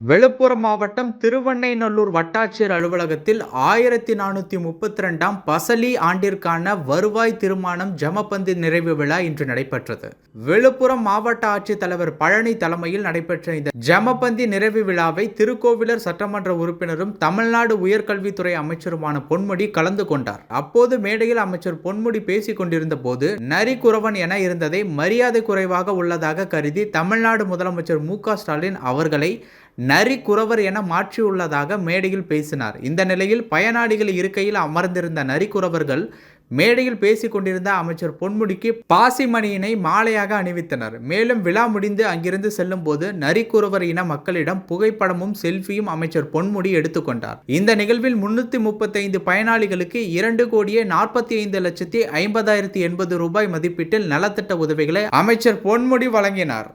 விழுப்புரம் மாவட்டம் திருவெண்ணைநல்லூர் வட்டாட்சியர் அலுவலகத்தில் 1432ஆம் பசலி ஆண்டிற்கான வருவாய் தீர்மானம் ஜமபந்தி நிறைவு விழா இன்று நடைபெற்றது. விழுப்புரம் மாவட்ட ஆட்சித்தலைவர் பழனி தலைமையில் நடைபெற்ற இந்த ஜமபந்தி நிறைவு விழாவை திருக்கோவிலூர் சட்டமன்ற உறுப்பினரும் தமிழ்நாடு உயர்கல்வித்துறை அமைச்சருமான பொன்முடி கலந்து கொண்டார். அப்போது மேடையில் அமைச்சர் பொன்முடி பேசிக் கொண்டிருந்த போது நரிக்குறவன் என இருந்ததை மரியாதை குறைவாக உள்ளதாக கருதி தமிழ்நாடு முதலமைச்சர் மு.க.ஸ்டாலின் அவர்களை நரிக்குறவர் என மாற்றியுள்ளதாக மேடையில் பேசினார். இந்த நிலையில் பயனாளிகள் இருக்கையில் அமர்ந்திருந்த நரிக்குறவர்கள் மேடையில் பேசிக் கொண்டிருந்த அமைச்சர் பொன்முடிக்கு பாசிமணியினை மாலையாக அணிவித்தனர். மேலும் விழா முடிந்து அங்கிருந்து செல்லும் போது நரிக்குறவர் இன மக்களிடம் புகைப்படமும் செல்ஃபியும் அமைச்சர் பொன்முடி எடுத்துக்கொண்டார். இந்த நிகழ்வில் 335 பயனாளிகளுக்கு 2,45,50,080 ரூபாய் மதிப்பீட்டில் நலத்திட்ட உதவிகளை அமைச்சர் பொன்முடி வழங்கினார்.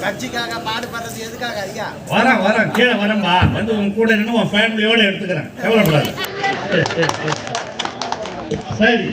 கட்சிக்காக பாடுபடுறது எதுக்காக ஐயா? வரேன் கீழே வரேன்பா. வந்து உங்க கூட நின்று உன் ஃபேமிலியோட எடுத்துக்கிறேன். கவலைப்படாது. சரி.